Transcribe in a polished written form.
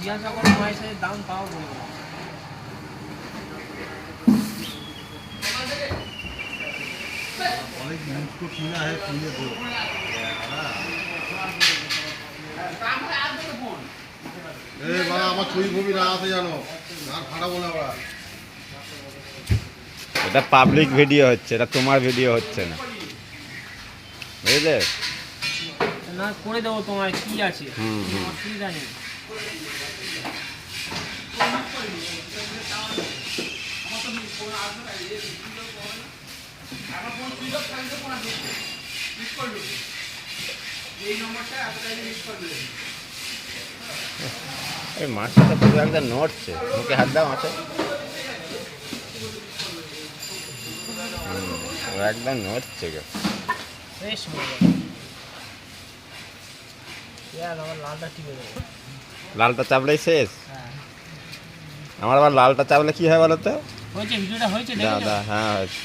জিজ্ঞাসা করো তোমার সাথে দাম পাও বলবো। অনেক জিনিস তো কিনা হয় কিনে দো বাবা আমার ছবি ফবি না আসে জানো আর ফাটাবো না ওরা। এটা পাবলিক ভিডিও হচ্ছে, এটা তোমার ভিডিও হচ্ছে না, বুঝলে? না করে দেবো তোমার কি আছে, হুম, হুম। অসুবিধা নেই। এই মাছটা তো পুরো একদম নড়ছে, মুখে হাত দাও মাছে। ও একদম নড়ছে গো। বেশ মজা। আমার লালটা টিপে দেবো। লালটা চাপলেই শেষ। হ্যাঁ আমার আবার লালটা চাপলে কি হয় বলো তো? হয়েছে, ভিডিওটা হয়েছে, দা দেখেছো? দা হ্যাঁ হয়েছে।